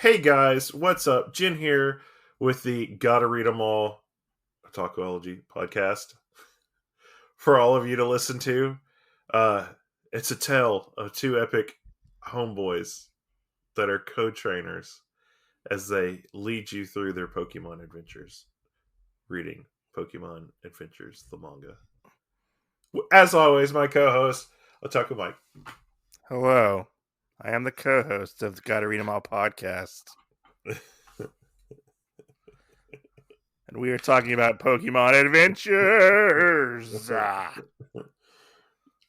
Hey guys, what's up? Jin here with the Gotta Read 'em All Otakuology podcast for all of you to listen to. Uh, it's a tale of two epic homeboys that are co-trainers as they lead you through their Pokemon adventures, reading Pokemon Adventures, the manga. As always, my co-host, Otaku Mike. Hello, I am the co-host of the Gotta Read 'em All podcast. And we are talking about Pokemon Adventures. I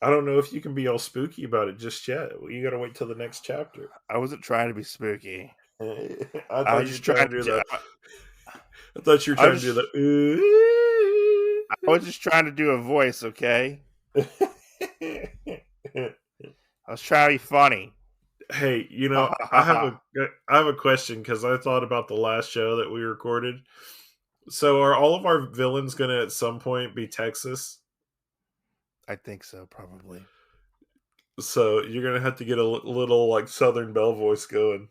don't know if you can be all spooky about it just yet. You gotta wait till the next chapter. I wasn't trying to be spooky. I I thought was you were just trying trying to do to. the. I thought you were trying to do the. I was just trying to do a voice, okay? I was trying to be funny. Hey, I have a question because I thought about the last show that we recorded. So, are all of our villains gonna at some point be Texas? I think so, probably. So you're gonna have to get a little like Southern Belle voice going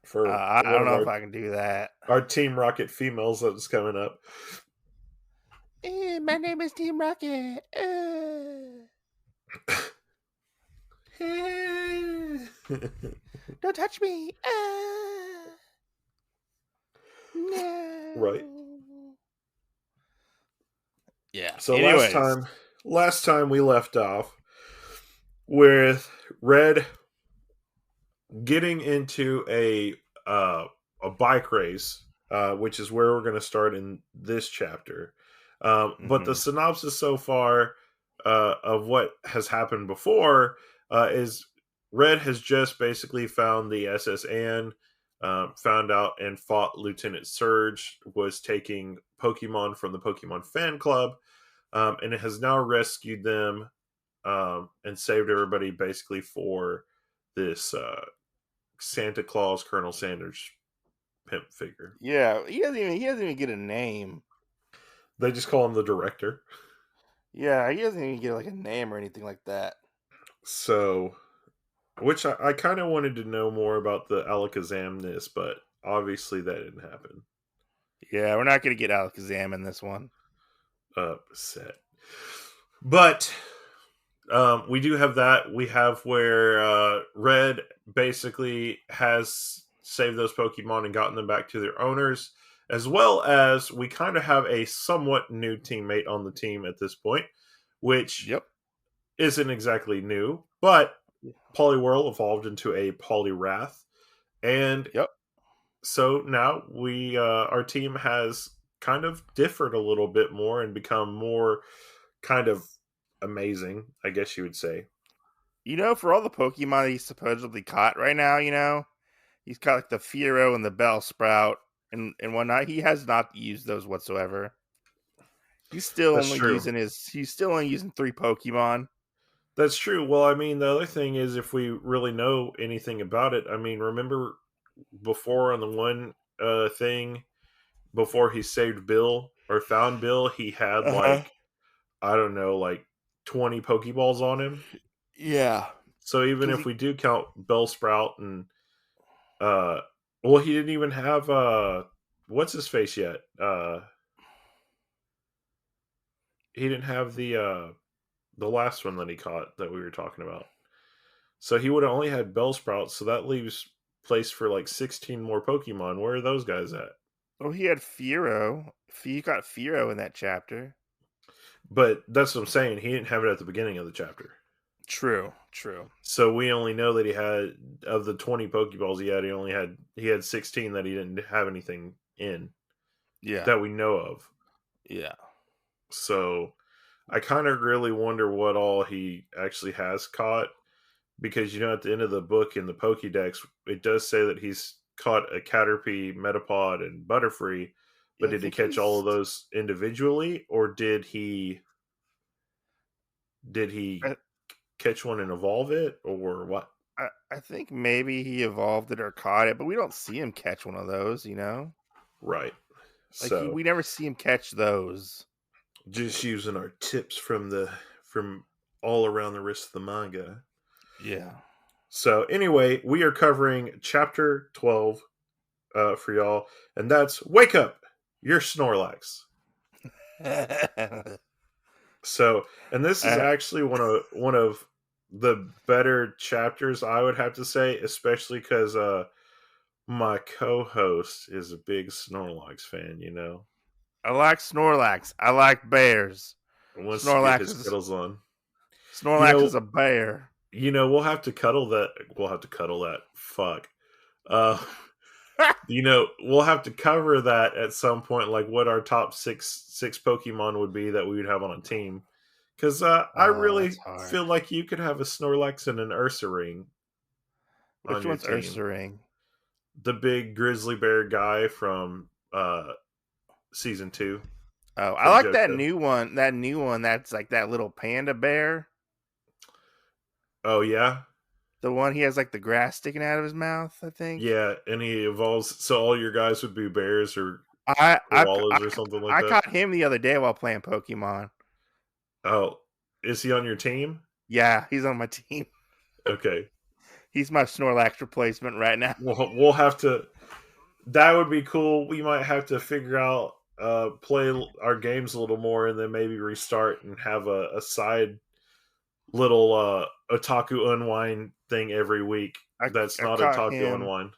for I one don't of know if I can do that. our Team Rocket females that's coming up. My name is Team Rocket. Don't touch me. No. Right. Yeah. So Anyways. last time we left off with Red getting into a bike race, which is where we're going to start in this chapter. But the synopsis so far of what has happened before is Red has just basically found the SS Anne, found out and fought Lieutenant Surge, was taking Pokemon from the Pokemon fan club, and it has now rescued them and saved everybody basically for this Santa Claus Colonel Sanders pimp figure. Yeah, he doesn't even get a name. They just call him the director. Yeah, he doesn't even get like a name or anything like that. So, which I kind of wanted to know more about the Alakazamness, but obviously that didn't happen. Yeah, we're not going to get Alakazam in this one. Upset. But we do have that. We have where Red basically has saved those Pokemon and gotten them back to their owners, as well as we kind of have a somewhat new teammate on the team at this point, which isn't exactly new, but Poliwhirl evolved into a Poliwrath, and so now we our team has kind of differed a little bit more and become more kind of amazing, I guess you would say. For all the Pokemon he's supposedly caught right now, he's caught like the Fearow and the Bellsprout and whatnot. He has not used those whatsoever. He's still only using 3 Pokemon. That's true. Well, I mean, the other thing is, if we really know anything about it, I mean, remember before on the one thing, before he saved Bill or found Bill, he had like, I don't know, like 20 Pokeballs on him. Yeah. So even if we do count Bellsprout and, well, he didn't even have, what's his face yet? He didn't have the last one that he caught that we were talking about. So he would have only had Bellsprout, so that leaves place for like 16 more Pokemon. Where are those guys at? Oh, he had Fearow. He got Fearow in that chapter. But that's what I'm saying. He didn't have it at the beginning of the chapter. True. So we only know that he had, of the 20 Pokeballs he had 16 that he didn't have anything in. Yeah. That we know of. Yeah. So I kind of really wonder what all he actually has caught, because at the end of the book in the Pokédex, it does say that he's caught a Caterpie, Metapod, and Butterfree, but did he catch all of those individually, or did he catch one and evolve it, or what? I think maybe he evolved it or caught it, but we don't see him catch one of those, Right. Like So we never see him catch those. Just using our tips from all around the rest of the manga. Yeah. So anyway, we are covering chapter 12, for y'all, and that's "Wake Up, You're Snorlax." So, and this is uh, actually one of the better chapters, I would have to say, especially because my co-host is a big Snorlax fan. I like Snorlax. I like bears. Wants to get Snorlax his is cuddles on. You Snorlax is know, a bear. we'll have to cuddle that. We'll have to cuddle that. Fuck. Uh, we'll have to cover that at some point, like what our top six Pokemon would be that we would have on a team. Because I Oh, that's really hard. feel like you could have a Snorlax and an Ursaring on Which your one's team. Ursaring? The big grizzly bear guy from season 2 Oh, I from like that Johto. new one. That new one that's like that little panda bear. Oh yeah, The one he has like the grass sticking out of his mouth, I think. yeah, and he evolves. So all your guys would be bears or I I I, koalas or something like I that. caught him the other day while playing Pokemon. Oh, is he on your team? Yeah, he's on my team. Okay, He's my Snorlax replacement right now. we'll have to. That would be cool. We might have to figure out play our games a little more, and then maybe restart and have a side little otaku unwind thing every week. I That's I not caught otaku him. unwind.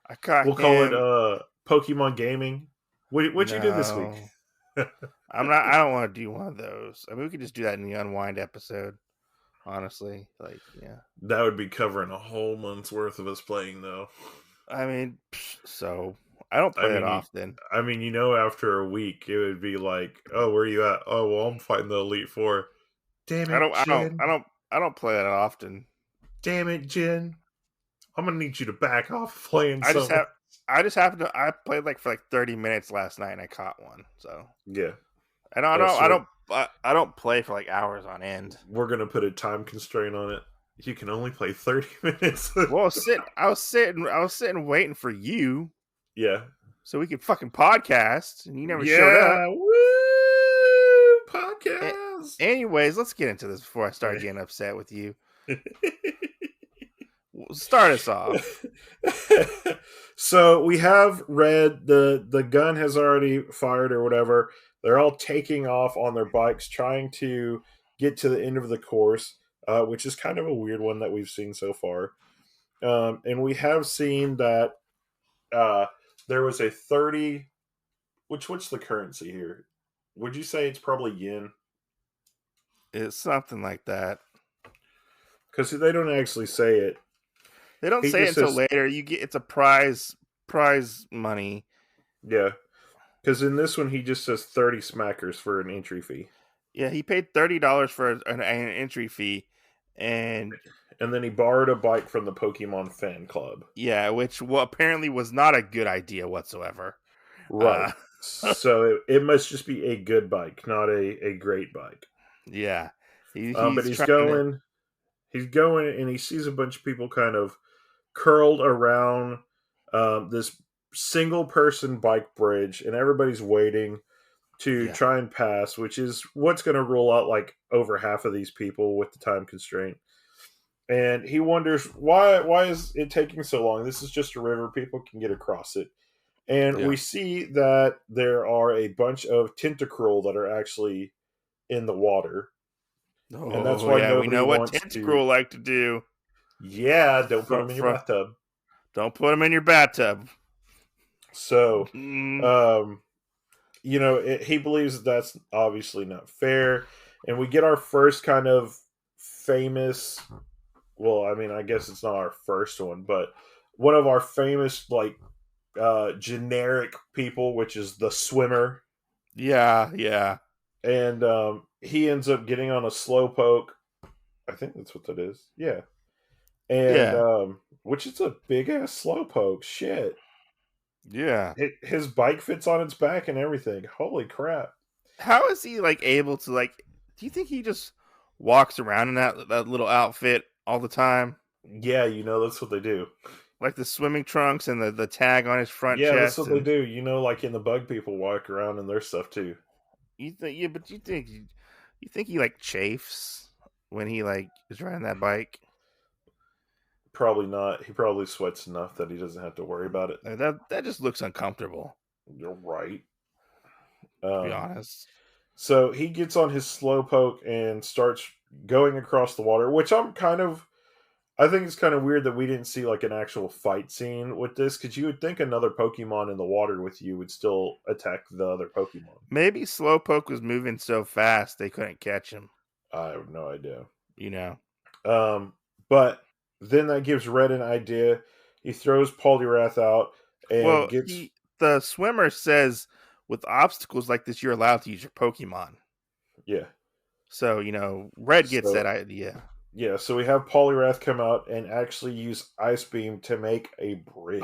I caught We'll call it him. Pokemon gaming. What'd you do this week? No, I'm not. I don't want to do one of those. I mean, we could just do that in the unwind episode. Honestly, like, yeah. That would be covering a whole month's worth of us playing, though. I mean, so I don't I play that mean, often. after a week, it would be like, "Oh, where are you at? Oh, well, I'm fighting the Elite Four. Damn I it, don't. I don't. Jen. I don't. I don't play that often. Damn it, Jen. I'm gonna need you to back off playing I just some." have. I just happened to. I played like for like 30 minutes last night, and I caught one. So Yeah. I don't. I Oh, don't. I so don't. I don't play for like hours on end. we're gonna put a time constraint on it. You can only play 30 minutes. Well, I was sitting, waiting for you Yeah. so we could fucking podcast, and you never showed up. Yeah. Woo! A- Podcast. Anyways, let's get into this before I start getting upset with you. Start us off. So we have Red. The gun has already fired or whatever. They're all taking off on their bikes, trying to get to the end of the course, which is kind of a weird one that we've seen so far. And we have seen that uh, there was a 30. What's the currency here? Would you say it's probably yen? It's something like that. Because they don't actually say it. They don't He say it just until says, later. It's a prize money. yeah. Because in this one, he just says 30 smackers for an entry fee. Yeah, he paid $30 for an entry fee, and And then he borrowed a bike from the Pokemon fan club. yeah, which apparently was not a good idea whatsoever. Right. Uh, So it must just be a good bike, not a great bike. yeah, But he's trying to. he's going, and he sees a bunch of people kind of curled around this single person bike bridge, and everybody's waiting to Yeah, try and pass, which is what's going to rule out like over half of these people with the time constraint. And he wonders why is it taking so long? This is just a river; people can get across it. And yeah. we see that there are a bunch of tentacruel that are actually in the water, and that's Oh why yeah, we nobody know what wants to. Tentacruel like to do. Yeah, don't put For, them in your for bathtub. don't put them in your bathtub. So, Mm, um, he believes that that's obviously not fair, and we get our first kind of famous. Well, I mean, I guess it's not our first one, but one of our famous like generic people, which is the swimmer, yeah, yeah, and he ends up getting on a slowpoke. I think that's what that is. Yeah, and yeah, which is a big ass slowpoke. Shit, yeah. his bike fits on its back and everything. Holy crap! How is he like able to like? Do you think he just walks around in that little outfit all the time, Yeah, that's what they do. like the swimming trunks and the tag on his front Yeah, that's chest? what they And do. Like in the bug people walk around in their stuff too. you think, yeah, but you think he like chafes when he like is riding that bike? Probably not. He probably sweats enough that he doesn't have to worry about it. That just looks uncomfortable, You're right. to be Um, honest. so he gets on his slowpoke and starts going across the water, which I think it's kind of weird that we didn't see like an actual fight scene with this, because you would think another Pokemon in the water with you would still attack the other Pokemon. Maybe Slowpoke was moving so fast they couldn't catch him. I have no idea. You know. Um, but then that gives Red an idea. He throws Poliwrath out and Well, gets the swimmer says with obstacles like this, you're allowed to use your Pokemon. yeah. So Red gets that So idea. yeah, so we have Poliwrath come out and actually use Ice Beam to make a I bridge.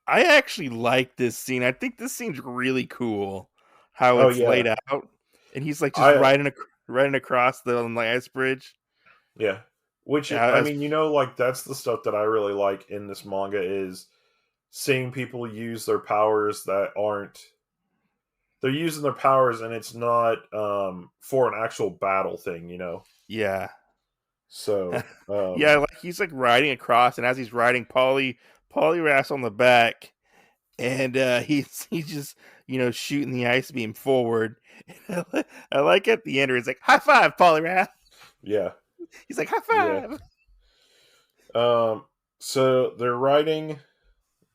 I actually like this scene. I think this scene's really cool. How Oh it's laid yeah, out, and he's like just I riding across the ice bridge. yeah. Which I As mean, like that's the stuff that I really like in this manga is seeing people use their powers that aren't they're using their powers and it's not for an actual battle thing. yeah, So yeah, like he's like riding across, and as he's riding, Poliwrath's on the back, and he's just shooting the ice beam forward. I like at the end where it's like high five, Poliwrath. yeah, He's like high yeah. five. So they're riding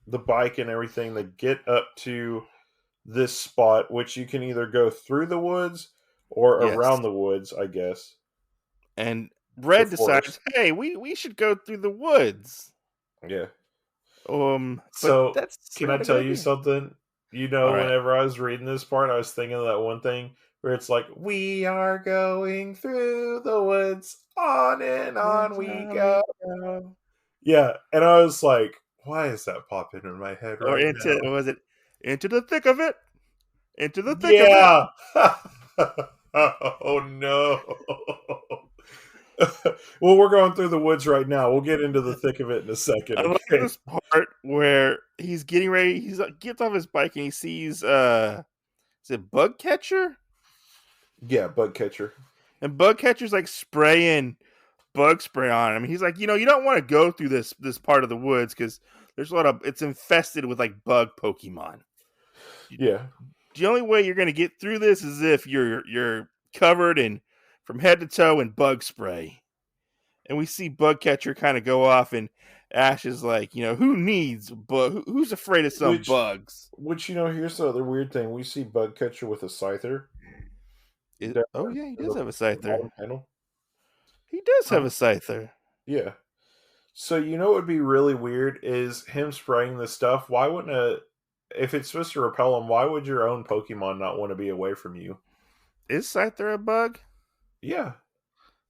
the bike and everything. They get up to this spot, which you can either go through the woods or Yes, around the woods, I guess. and The Red forest. decides, hey, we should go through the woods. Yeah. But So that's can I not a good tell you idea. something? All right. Whenever I was reading this part, I was thinking of that one thing where it's like, we are going through the woods, on and on Where's we we go. go? Yeah. And I was like, why is that popping in my head Or right now? was it into the thick of it? Into the thick of it. Yeah. Oh no. Well, we're going through the woods right now. We'll get into the thick of it in a second, I like okay? this part where he's getting ready. He's gets off his bike and he sees is it Bug Catcher? Yeah, bug catcher. And Bug Catcher's like spraying bug spray on him. He's like, you don't want to go through this part of the woods because there's a lot of it's infested with like bug Pokemon. Yeah. The only way you're gonna get through this is if you're covered in from head to toe in bug spray. And we see Bug Catcher kind of go off, and Ash is like, who needs bug? Who's afraid of some Which bugs? here's the other weird thing. We see bug catcher with a scyther down Oh yeah, he in does have a the Scyther. bottom panel. He does have a Um, Scyther. yeah. So what would be really weird is him spraying this stuff. Why wouldn't if it's supposed to repel him, why would your own Pokemon not want to be away from you? Is Scyther a bug? Yeah.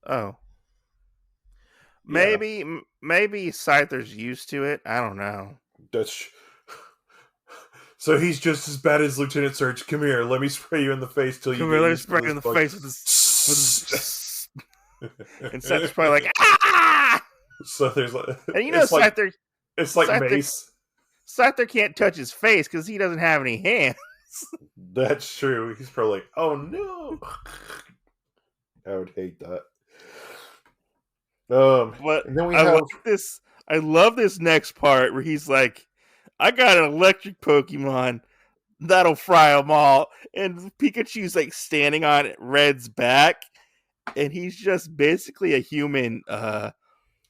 Oh, Yeah. maybe Scyther's used to it. I don't know. That's so he's just as bad as Lieutenant Surge. Come here, let me spray you in the face till you Come here, get let me used to spray you this in the bug. face with his and Scyther's probably like ah. So there's And it's like Scyther, Mace. Scyther can't touch his face because he doesn't have any hands. That's true. He's probably like, oh no. I would hate that. But And then we I have like this. I love this next part where he's like, "I got an electric Pokemon that'll fry them all," and Pikachu's like standing on Red's back, and he's just basically a human, like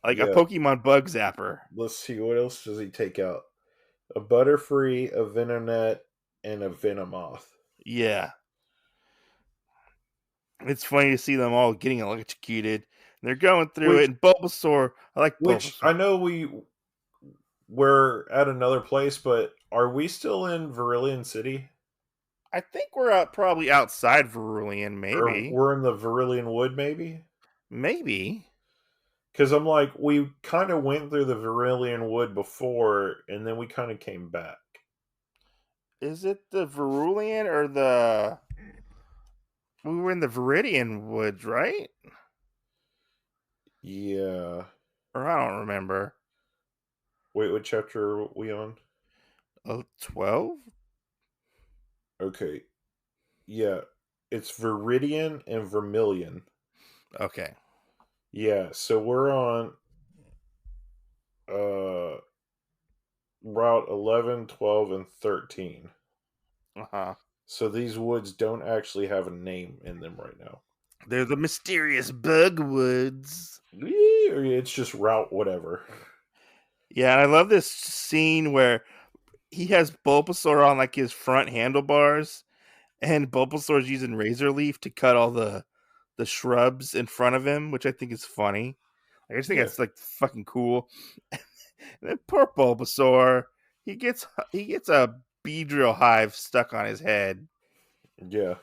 a yeah. Pokemon bug zapper. Let's see what else does he take out. A Butterfree, a Venonat, and a Venomoth. Yeah, it's funny to see them all getting electrocuted. They're going through it, Which and Bulbasaur. I like I Bulbasaur. know we're at another place, but are we still in Verillion City? I think we're probably outside Verulian, Or maybe. we're in the Verillion Wood, maybe? Maybe. Because I'm like, we kind of went through the Verillion Wood before, and then we kind of came back. Is it the Verulian or the? We were in the Viridian Woods, right? Yeah. Or I don't remember. Wait, what chapter are we on? 12? Okay. Yeah. It's Viridian and Vermilion. Okay. Yeah, so we're on uh, Route 11, 12, and 13. Uh huh. So these woods don't actually have a name in them right now. They're the mysterious bug woods. It's just Route whatever. Yeah, and I love this scene where he has Bulbasaur on like his front handlebars, and Bulbasaur's using razor leaf to cut all the shrubs in front of him, which I think is funny. I just think Yeah, that's like fucking cool. And then poor Bulbasaur, he gets a Beedrill hive stuck on his head yeah.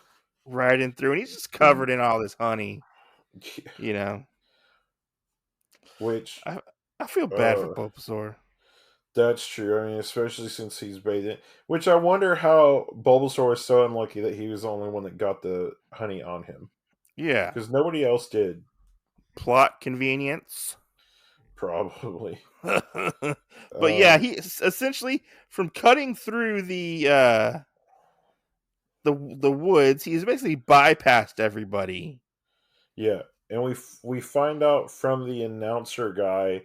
right in through, and he's just covered in all this honey. You know, Which, I I feel bad for uh, Bulbasaur. that's true. I mean, especially since he's bathing. Which I wonder how Bulbasaur is so unlucky that he was the only one that got the honey on him. Yeah, Because nobody else did, plot convenience. probably. But yeah, Um, he essentially from cutting through the woods, he's basically bypassed everybody. yeah. And we find out from the announcer guy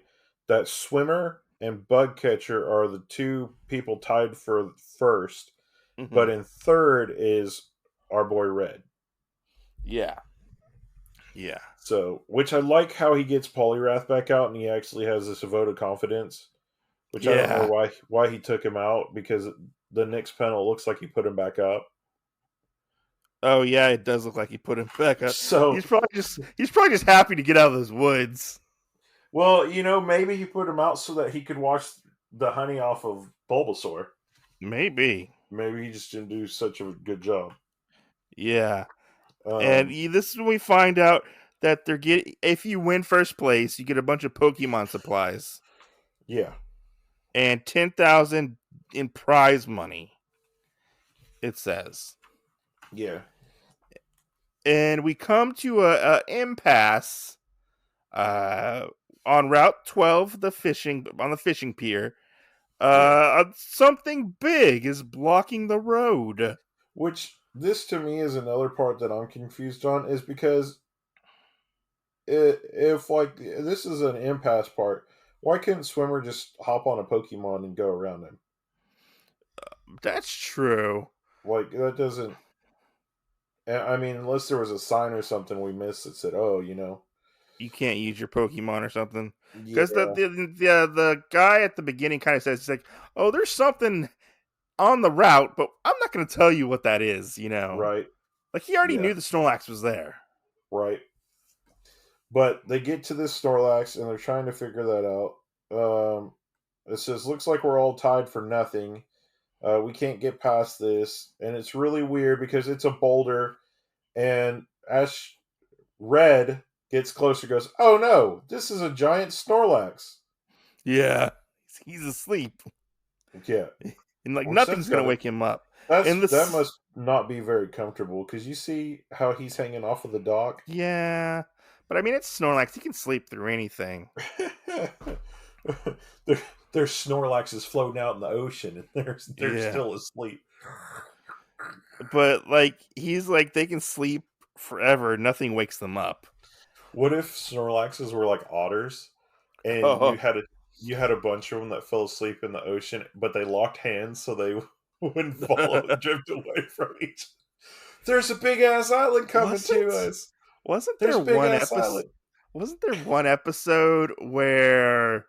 that Swimmer and Bugcatcher are the two people tied for first, Hmm. but in third is our boy Red. Yeah, yeah, So, which I like how he gets Poliwrath back out and he actually has this vote of confidence, which I don't know yeah. why he took him out because the next panel looks like he put him back up. Oh yeah, it does look like he put him back up. So, He's probably just happy to get out of those woods. well, maybe he put him out so that he could wash the honey off of Bulbasaur. Maybe. Maybe he just didn't do such a good job. Yeah. And Um, this is when we find out that they're getting if you win first place, you get a bunch of Pokemon supplies yeah, and 10,000 in prize money. It says. yeah, And we come to a impasse uh, on Route 12, the fishing pier. yeah. Something big is blocking the road. Which this to me is another part that I'm confused on is because if like this is an impasse part, why couldn't Swimmer just hop on a Pokemon and go around him? That's true. Like that doesn't. I mean, unless there was a sign or something we missed that said, "Oh, You can't use your Pokemon or something. Because yeah, the guy at the beginning kind of says, he's like, oh, there's something on the route, but I'm not going to tell you what that is, you know? right, Like, he already yeah, knew the Snorlax was there. right." But they get to this Snorlax and they're trying to figure that out. It says, "Looks like we're all tied for nothing. We can't get past this," and it's really weird because it's a boulder, and Ash Red gets closer, goes, "Oh no, this is a giant Snorlax." Yeah. He's asleep. Yeah, And, like, which nothing's going to wake him up. And that this, must not be very comfortable because you see how he's hanging off of the dock. yeah. But I mean, it's Snorlax. He can sleep through anything. their, their Snorlax is floating out in the ocean and they're Yeah. still asleep. But, like, he's like, they can sleep forever. Nothing wakes them up. What if Snorlaxes were like otters, and Oh, you had a bunch of them that fell asleep in the ocean, but they locked hands so they wouldn't fall drift away from each. There's a big ass island coming to wasn't us. wasn't There's there big one ass episode? island. Wasn't there one episode where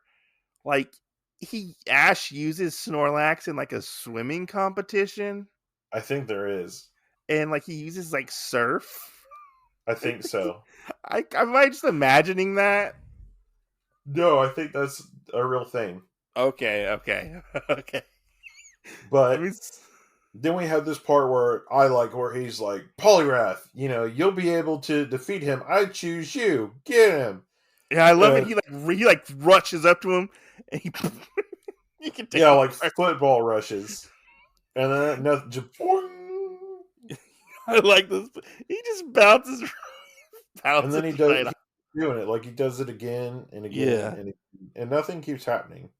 like he Ash uses Snorlax in like a swimming competition, I think there is. and like he uses like surf? I think so. Am I just imagining that? No, I think that's a real thing. Okay, okay, okay. I But mean, then we have this part where he's like, Poliwrath, you'll be able to defeat him. I choose you. Get him. yeah, I love it. And He like rushes up to him, and he you can take yeah, the like football rushes. And then nothing just I like this. He just bounces, and then bounces right he off. doing it like he does it again and again Yeah, and nothing keeps happening.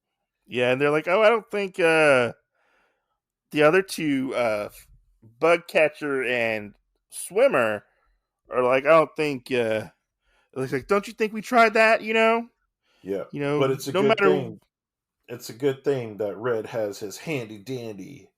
yeah, and they're like, "Oh, I don't think the other two, bug catcher and swimmer, are like, I don't think. It's like, don't you think we tried that? Yeah, You but know, it's a no good matter. thing. it's a good thing that Red has his handy dandy.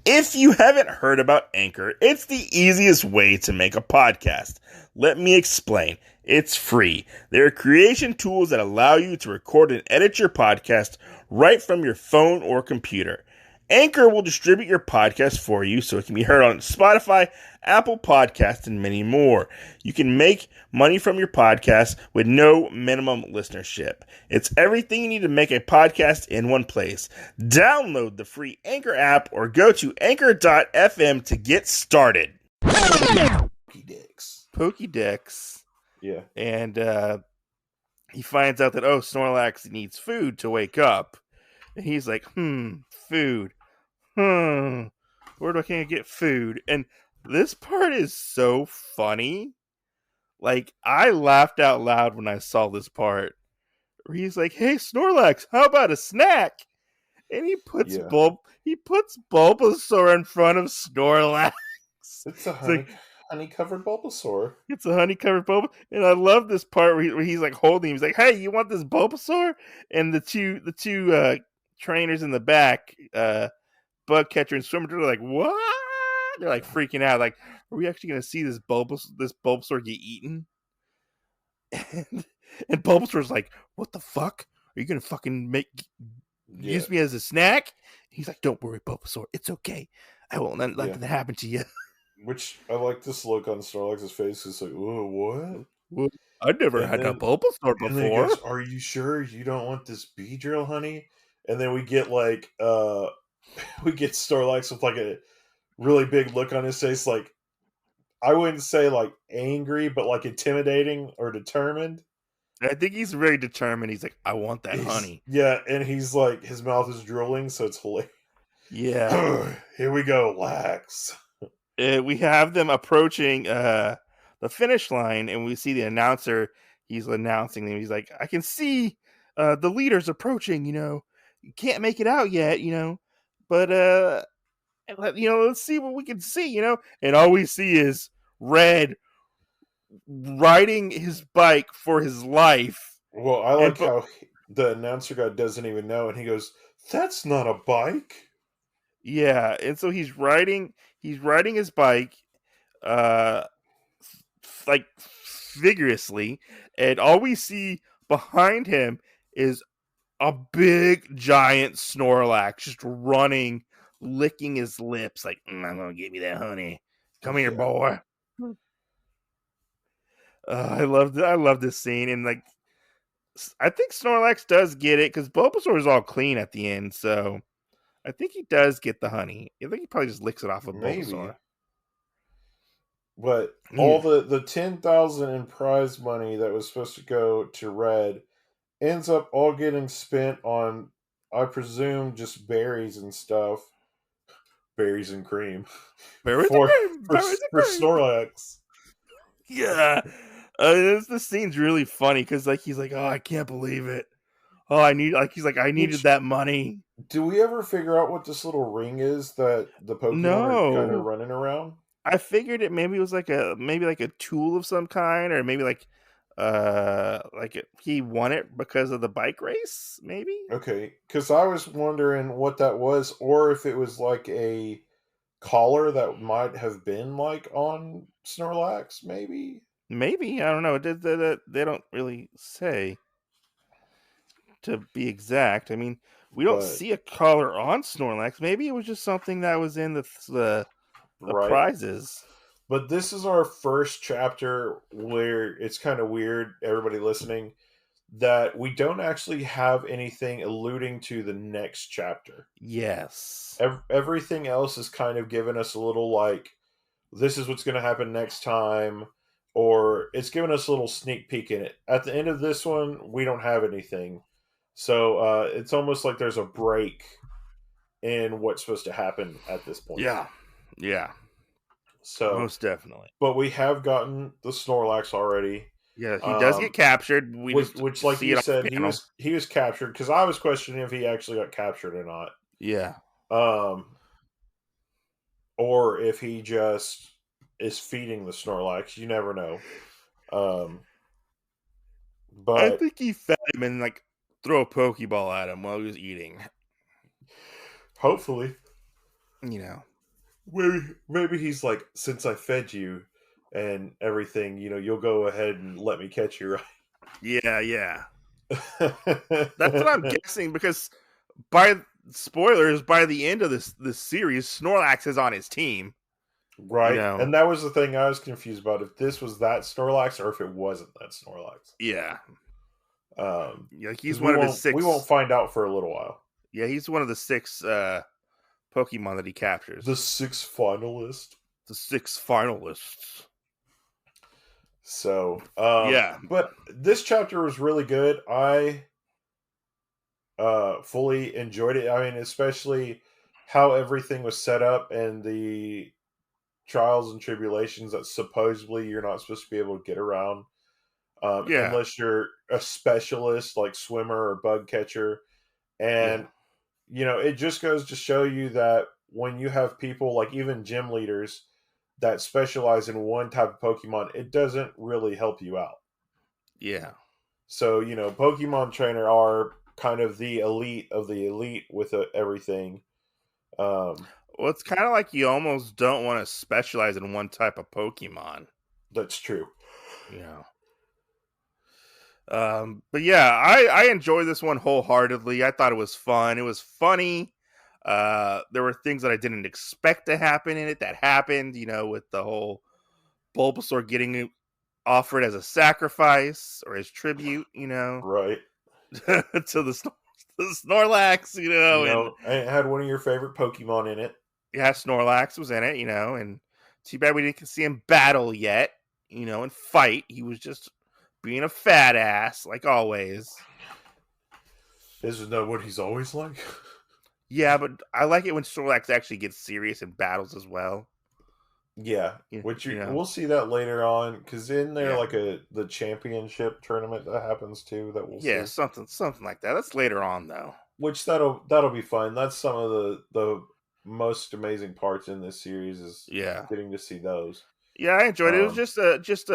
If you haven't heard about Anchor, it's the easiest way to make a podcast. Let me explain. It's free. There are creation tools that allow you to record and edit your podcast right from your phone or computer. Anchor will distribute your podcast for you so it can be heard on Spotify, Apple Podcasts, and many more. You can make money from your podcast with no minimum listenership. It's everything you need to make a podcast in one place. Download the free Anchor app or go to anchor.fm to get started. Pokédex. Yeah. And he finds out that, Snorlax needs food to wake up. And he's like, food. Where do I can get food? And this part is so funny. Like, I laughed out loud when I saw this part. Where he's like, "Hey Snorlax, how about a snack?" And he puts Bulbasaur in front of Snorlax. It's a like, honey covered Bulbasaur. it's a honey covered Bulbasaur, and I love this part where he's like holding him. He's like, "Hey, you want this Bulbasaur?" And the two trainers in the back, Bug Catcher and Swimmer, are like, "What?" They're like freaking out. Like, are we actually gonna see this Bulbasaur get eaten? And Bulbasaur's like, "What the fuck? Are you gonna fucking use me as a snack?" He's like, "Don't worry, Bulbasaur. It's okay. I won't let that happen to you." Which I like this look on Snorlax's face. It's like, oh, what? Well, I've never had a Bulbasaur before. And then he goes, "Are you sure you don't want this Beedrill, honey?" And then we get like we get Snorlax with like a really big look on his face, like I wouldn't say like angry, but like intimidating or determined. I think he's very determined. He's like, "I want that honey." Yeah, and he's like, his mouth is drooling, so it's hilarious. Yeah. Here we go, Lax. We have them approaching the finish line, and we see the announcer. He's announcing them. He's like, "I can see the leaders approaching. You can't make it out yet. But let's see what we can see. And all we see is Red riding his bike for his life. Well, I like how the announcer guy doesn't even know, and he goes, "That's not a bike." Yeah, and so he's riding his bike, like vigorously, and all we see behind him is a big giant Snorlax just running, licking his lips, like, "I'm gonna give you that honey. Come here, boy." I love this scene, and like, I think Snorlax does get it because Bulbasaur is all clean at the end, so I think he does get the honey. I think he probably just licks it off of Bulbasaur. But all the 10,000 in prize money that was supposed to go to Red ends up all getting spent on, I presume, just berries and stuff. Berries and cream. Berries for Snorlax. Yeah. This scene's really funny because like he's like, "Oh, I can't believe it. Oh, I needed that money." Do we ever figure out what this little ring is that the Pokemon are kind of running around? I figured it maybe was like a tool of some kind, or maybe he won it because of the bike race, maybe. Okay, because I was wondering what that was, or if it was like a collar that might have been like on Snorlax, maybe. Maybe, I don't know. They don't really say, to be exact. I mean, we don't see a collar on Snorlax. Maybe it was just something that was in the prizes. But this is our first chapter where it's kind of weird, everybody listening, that we don't actually have anything alluding to the next chapter. Yes. Everything else is kind of giving us a little like, this is what's going to happen next time, or it's giving us a little sneak peek in it. At the end of this one, we don't have anything. So it's almost like there's a break in what's supposed to happen at this point. Yeah. Yeah. So most definitely. But we have gotten the Snorlax already. Yeah, he does get captured. Which like you said, he was captured, because I was questioning if he actually got captured or not. Yeah. Or if he just is feeding the Snorlax. You never know. But I think he fed him and like throw a Pokeball at him while he was eating. Hopefully. You know. Maybe he's like, since I fed you and everything, you'll go ahead and let me catch you, Yeah, yeah. That's what I'm right? guessing because by spoilers, by the end of this series, Snorlax is on his team. You Right. know. And that was the thing I was confused about, if this was that Snorlax or if it wasn't that Snorlax. Yeah. Yeah, Because he's one of his we won't six. find out for a little while. Yeah, he's one of the six Pokemon that he The captures. sixth finalist. The six finalists. So, Yeah. but this chapter was really good. I fully enjoyed it. I mean, especially how everything was set up and the trials and tribulations that supposedly you're not supposed to be able to get around, Yeah. unless you're a specialist like swimmer or bug catcher. Yeah. And it just goes to show you that when you have people like even gym leaders that specialize in one type of Pokemon, it doesn't really help you out. Yeah. So, Pokemon trainer are kind of the elite of the elite with everything. Um, Well, it's kind of like you almost don't want to specialize in one type of Pokemon. that's true. You know. But yeah, I enjoyed this one wholeheartedly. I thought it was fun. It was funny. There were things that I didn't expect to happen in it that happened. With the whole Bulbasaur getting it offered as a sacrifice or as tribute. Right. To the Snorlax. And And it had one of your favorite Pokemon in it. yeah, Snorlax was in it. And too bad we didn't see him battle yet. And fight. He was just being a fat ass like always. Isn't that what he's always like? Yeah, but I like it when Snorlax actually gets serious in battles as well. Yeah, You, which you know, we'll see that later on, because in there yeah, like the championship tournament that happens too that we'll yeah, see. something like that. That's later on though. Which that'll be fun. That's some of the most amazing parts in this series is Yeah, getting to see those. yeah, I enjoyed it. It was Um, just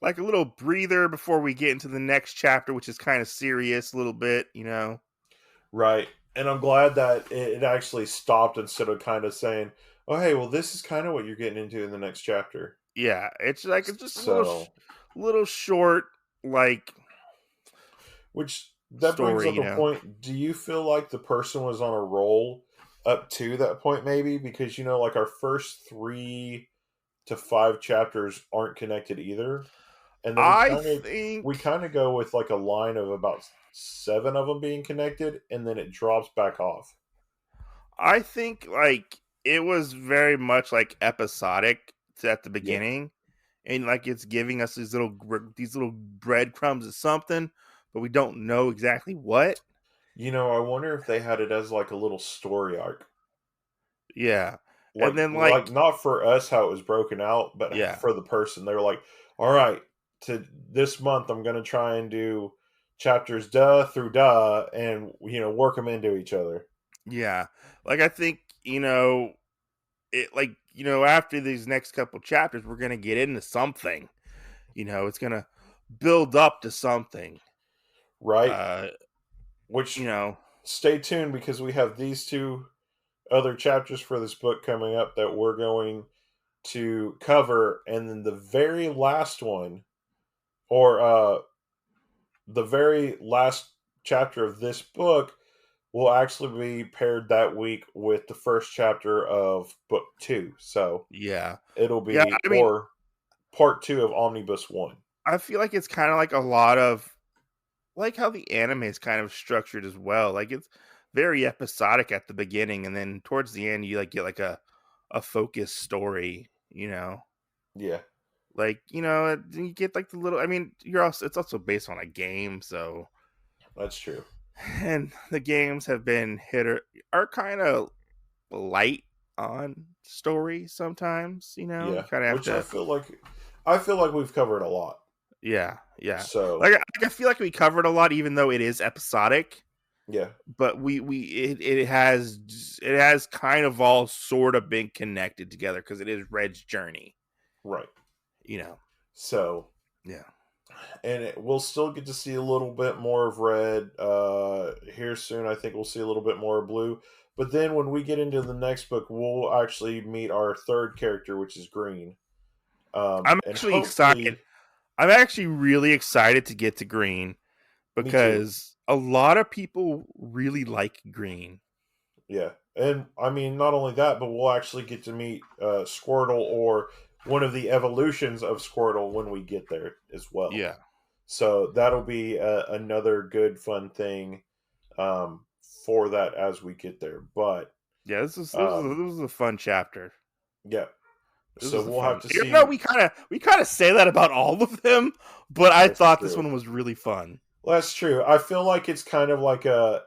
like a little breather before we get into the next chapter, which is kind of serious a little bit. right, and I'm glad that it actually stopped instead of kind of saying, "Oh, hey, well, this is kind of what you're getting into in the next chapter." Yeah, it's just a little So, little short like which that brings up a story. point. Do you feel like the person was on a roll up to that point, maybe? Because like our first 3 to 5 chapters aren't connected either, and then I we think kind of go with like a line of about 7 of them being connected, and then it drops back off. I think like it was very much like episodic at the Yeah, beginning, and like it's giving us these little breadcrumbs of something, but we don't know exactly what. I wonder if they had it as like a little story arc, Yeah, and like then like not for us how it was broken out, but yeah, for the person. They were like, "All right, to this month, I'm gonna try and do chapters duh through duh, and work them into each other." yeah, like I think it like after these next couple chapters, we're gonna get into something. It's gonna build up to something. Right? Uh, Which you know, stay tuned because we have these 2 other chapters for this book coming up that we're going to cover, and then the very last one, or the very last chapter of this book, will actually be paired that week with the first chapter of book 2. So yeah, it'll yeah. be, I mean, or part 2 of Omnibus 1. I feel like it's kind of like a lot of like how the anime is kind of structured as well. Like it's very episodic at the beginning, and then towards the end, you like get like a focused story. Yeah, Like you get like the little. I mean, it's also based on a game, so that's true. and the games have been are kind of light on story sometimes. You Yeah, kind of have which to. I feel like we've covered a lot. Yeah, yeah. So, Like I feel like we covered a lot, even though it is episodic. yeah, But it has kind of all sort of been connected together because it is Red's journey. right. You know. So, Yeah. and we'll still get to see a little bit more of red here soon. I think we'll see a little bit more of blue. But then when we get into the next book, we'll actually meet our third character, which is green. I'm And actually excited. hopefully, I'm actually really excited to get to green me too. because a lot of people really like green. Yeah. And I mean, not only that, but we'll actually get to meet Squirtle or one of the evolutions of Squirtle when we get there as well. Yeah. So that'll be another good, fun thing for that as we get there. But Yeah, um, this was a fun chapter. yeah, This so was a we'll have fun. to Even though see. we kind of say that about all of them, but I That's thought this true. one was really fun. Well, that's true. I feel like it's kind of like a.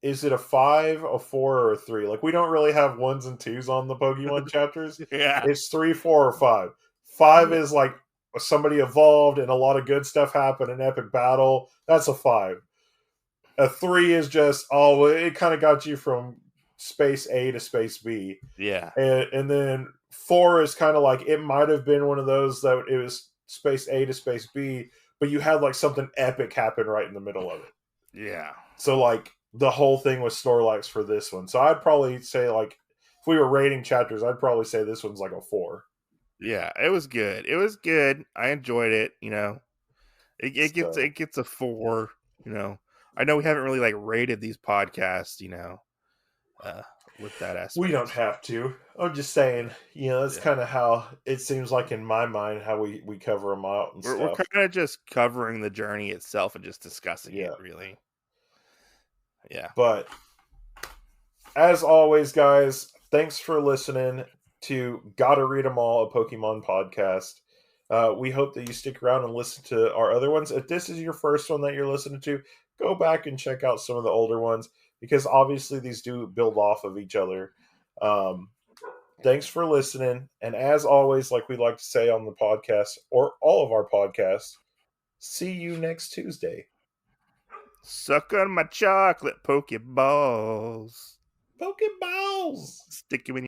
Is it a five, a four, or a three? Like we don't really have ones and twos on the Pokemon chapters. Yeah. It's three, four, or five. Five is like somebody evolved and a lot of good stuff happened, an epic battle. That's a five. A three is just it kind of got you from space A to space B, Yeah. and then four is kind of like it might have been one of those that it was space A to space B, but you had like something epic happen right in the middle of it. Yeah. So like the whole thing was Snorlax for this one. So I'd probably say like if we were rating chapters, I'd probably say this one's like a four. Yeah. It was good. It was good. I enjoyed it. So It gets a 4. You know, I know we haven't really like rated these podcasts. Uh, with that we don't aspect. have to. I'm just saying, that's Yeah. kind of how it seems like in my mind how we cover them out and We're stuff. kind of just covering the journey itself and just discussing it. Yeah, Really. Yeah. but as always, guys, thanks for listening to Gotta Read 'em All, a Pokemon podcast. We hope that you stick around and listen to our other ones. If this is your first one that you're listening to, go back and check out some of the older ones because obviously these do build off of each other. Um, thanks for listening. And as always, like we like to say on the podcast or all of our podcasts, see you next Tuesday. Suck on my chocolate Pokeballs. Pokeballs! Stick 'em in